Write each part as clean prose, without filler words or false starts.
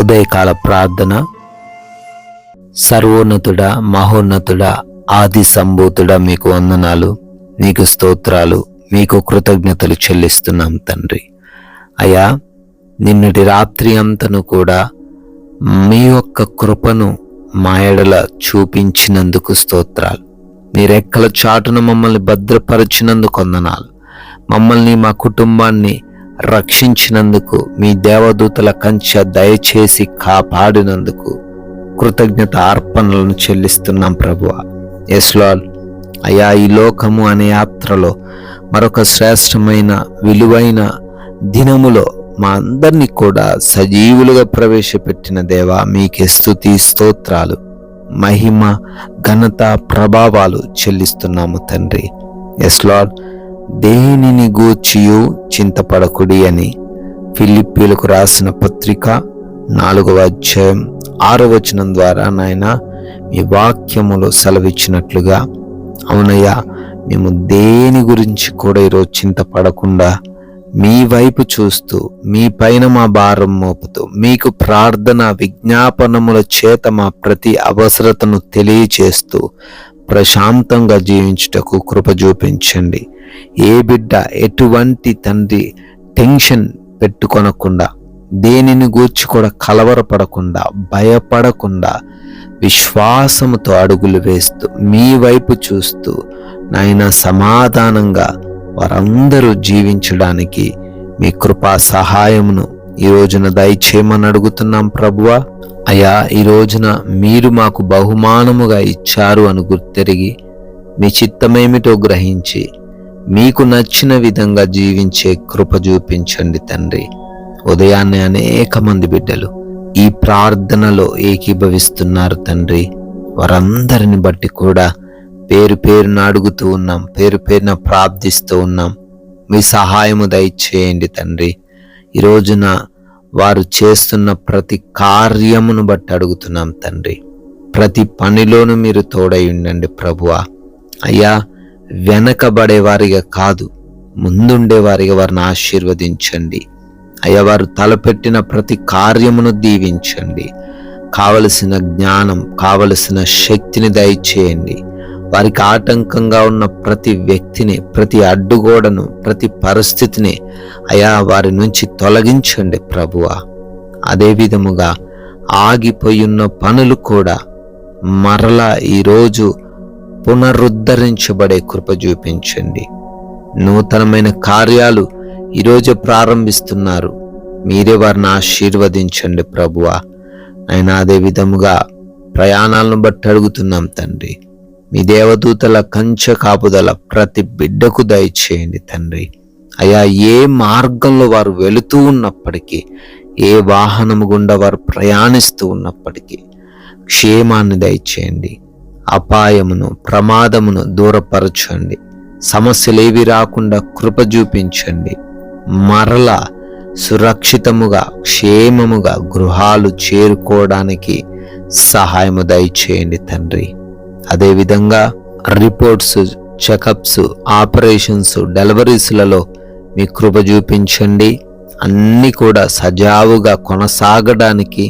ఉదయకాల ప్రార్థన. సర్వోన్నతుడా, మహోన్నతుడా, ఆది సంభూతుడా, మీకు వందనాలు, నీకు స్తోత్రాలు, మీకు కృతజ్ఞతలు చెల్లిస్తున్నాం తండ్రి. అయ్యా, నిన్నటి రాత్రి అంతను కూడా మీ యొక్క కృపను మా ఎడల చూపించినందుకు స్తోత్రాలు. మీ రెక్కల చాటున మమ్మల్ని భద్రపరిచినందుకు వందనాలు. మమ్మల్ని, మా కుటుంబాన్ని రక్షించినందుకు, మీ దేవదూతల కంచె దయచేసి కాపాడినందుకు కృతజ్ఞత అర్పణలను చెల్లిస్తున్నాం ప్రభువా. Yes lord. అయ్యా, ఈ లోకము అనే యాత్రలో మరొక శ్రేష్టమైన విలువైన దినములో మా అందరినీ కూడా సజీవులుగా ప్రవేశపెట్టిన దేవా, మీకే స్తుతి స్తోత్రాలు, మహిమ, ఘనత, ప్రభావాలు చెల్లిస్తున్నాము తండ్రి. Yes lord. దేనిని గూర్చియు చింతపడకుడి అని ఫిలిప్పీలకు రాసిన పత్రిక 4వ అధ్యాయం 6వ వచనం ద్వారా నాయన మీ వాక్యములో సెలవిచ్చినట్లుగా, అవునయ్యా, మేము దేని గురించి కూడా ఈరోజు చింతపడకుండా మీ వైపు చూస్తూ, మీ పైన మా భారం మోపుతూ, మీకు ప్రార్థన విజ్ఞాపనముల చేత మా ప్రతి అవసరతను తెలియచేస్తూ ప్రశాంతంగా జీవించుటకు కృప చూపించండి. ఏ బిడ్డ ఎటువంటి తండ్రి టెన్షన్ పెట్టుకొనకుండా, దేనిని గూర్చి కూడా కలవరపడకుండా, భయపడకుండా, విశ్వాసముతో అడుగులు వేస్తూ, మీ వైపు చూస్తూ నాయన సమాధానంగా వారందరూ జీవించడానికి మీ కృపా సహాయమును ఈ రోజున దయచేయమని అడుగుతున్నాం ప్రభువా. అయ్యా, ఈ రోజున మీరు మాకు బహుమానముగా ఇచ్చారు అని గుర్తెరిగి మీ చిత్తమేమిటో గ్రహించి మీకు నచ్చిన విధంగా జీవించే కృప చూపించండి తండ్రి. ఉదయాన్నే అనేక మంది బిడ్డలు ఈ ప్రార్థనలో ఏకీభవిస్తున్నారు తండ్రి. వారందరిని బట్టి కూడా పేరు పేరున అడుగుతూ ఉన్నాం, పేరు పేరున ప్రార్థిస్తూ ఉన్నాం. మీ సహాయము దయచేయండి తండ్రి. ఈ రోజున వారు చేస్తున్న ప్రతి కార్యమును బట్టి అడుగుతున్నాం తండ్రి. ప్రతి పనిలోనూ మీరు తోడై ఉండండి ప్రభువా. అయ్యా, వెనకబడే వారిగా కాదు, ముందుండే వారిగా వారిని ఆశీర్వదించండి. అయ్యా, వారు తలపెట్టిన ప్రతి కార్యమును దీవించండి. కావలసిన జ్ఞానం, కావలసిన శక్తిని దయచేయండి. వారికి ఆటంకంగా ఉన్న ప్రతి వ్యక్తిని, ప్రతి అడ్డుగోడను, ప్రతి పరిస్థితిని అయా వారి నుంచి తొలగించండి ప్రభువా. అదే విధముగా ఆగిపోయున్న పనులు కూడా మరలా ఈరోజు పునరుద్ధరించబడే కృప చూపించండి. నూతనమైన కార్యాలు ఈరోజు ప్రారంభిస్తున్నారు, మీరే వారిని ఆశీర్వదించండి ప్రభువా. అయినా అదే విధముగా ప్రయాణాలను బట్టి అడుగుతున్నాం తండ్రి. మీ దేవదూతల కంచె కాపుదల ప్రతి బిడ్డకు దయచేయండి తండ్రి. అయ్యా, ఏ మార్గంలో వారు వెళుతూ ఉన్నప్పటికీ, ఏ వాహనము గుండా వారు ప్రయాణిస్తూ ఉన్నప్పటికీ క్షేమాన్ని దయచేయండి. అపాయమును, ప్రమాదమును దూరపరచండి. సమస్యలేవి రాకుండా కృప చూపించండి. మరలా సురక్షితముగా, క్షేమముగా గృహాలు చేరుకోవడానికి సహాయము దయచేయండి తండ్రి. అదేవిధంగా రిపోర్ట్స్, చెకప్స్, ఆపరేషన్స్, డెలివరీస్లలో మీ కృప చూపించండి. అన్నీ కూడా సజావుగా కొనసాగడానికి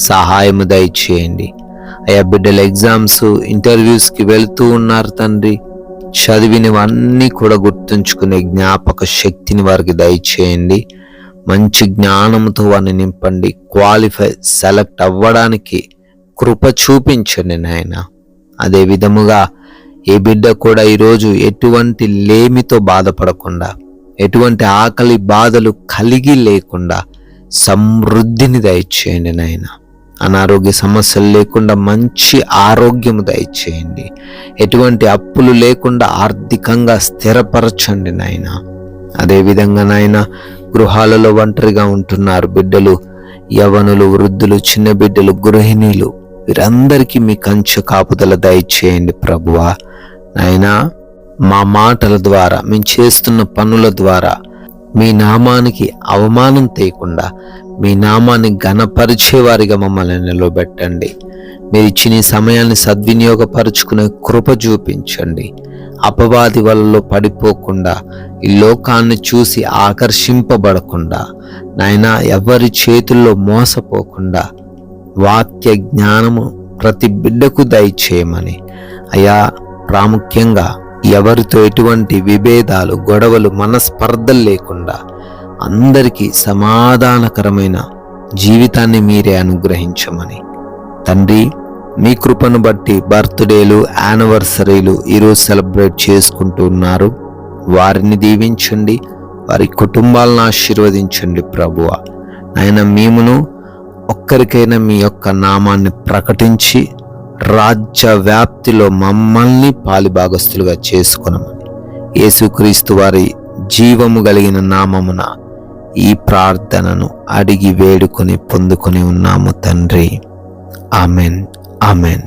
సహాయము దయచేయండి. అయ్యా, బిడ్డల ఎగ్జామ్స్, ఇంటర్వ్యూస్కి వెళ్తూ ఉన్నారు తండ్రి. చదివినవన్నీ కూడా గుర్తుంచుకునే జ్ఞాపక శక్తిని వారికి దయచేయండి. మంచి జ్ఞానంతో వారిని నింపండి. క్వాలిఫై, సెలెక్ట్ అవ్వడానికి కృప చూపించండి నాయన. అదే విధముగా ఏ బిడ్డ కూడా ఈరోజు ఎటువంటి లేమితో బాధపడకుండా, ఎటువంటి ఆకలి బాధలు కలిగి లేకుండా సమృద్ధిని దయచేయండి నాయన. అనారోగ్య సమస్యలు లేకుండా మంచి ఆరోగ్యము దయచేయండి. ఎటువంటి అప్పులు లేకుండా ఆర్థికంగా స్థిరపరచండి నాయన. అదేవిధంగా నాయన, గృహాలలో ఒంటరిగా ఉంటున్నారు బిడ్డలు, యవనులు, వృద్ధులు, చిన్న బిడ్డలు, గృహిణీలు, వీరందరికీ మీ కంచె కాపుదల దయచేయండి ప్రభువా. నాయనా, మా మాటల ద్వారా, మేము చేస్తున్న పనుల ద్వారా మీ నామానికి అవమానం తేకుండా మీ నామాన్ని ఘనపరిచేవారిగా మమ్మల్ని నిలబెట్టండి. మీరు ఇచ్చిన ఈ సమయాన్ని సద్వినియోగపరుచుకునే కృప చూపించండి. అపవాది వలలో పడిపోకుండా, ఈ లోకాన్ని చూసి ఆకర్షింపబడకుండా, నాయనా ఎవరి చేతుల్లో మోసపోకుండా వాక్య జ్ఞానము ప్రతి బిడ్డకు దయచేయమని, అయా ప్రాముఖ్యంగా ఎవరితో ఎటువంటి విభేదాలు, గొడవలు, మనస్పర్ధలు లేకుండా అందరికీ సమాధానకరమైన జీవితాన్ని మీరే అనుగ్రహించమని, తండ్రి మీ కృపను బట్టి బర్త్డేలు, యానివర్సరీలు ఈరోజు సెలబ్రేట్ చేసుకుంటూ ఉన్నారు. వారిని దీవించండి, వారి కుటుంబాలను ఆశీర్వదించండి ప్రభువా. నాయన మేమును ఒక్కరికైనా మీ యొక్క నామాన్ని ప్రకటించి రాజ్య వ్యాప్తిలో మమ్మల్ని పాలిభాగస్తులుగా చేసుకొనమని యేసుక్రీస్తు వారి జీవము కలిగిన నామమున ఈ ప్రార్థనను అడిగి వేడుకొని పొందుకొని ఉన్నాము తండ్రి. Amen, amen.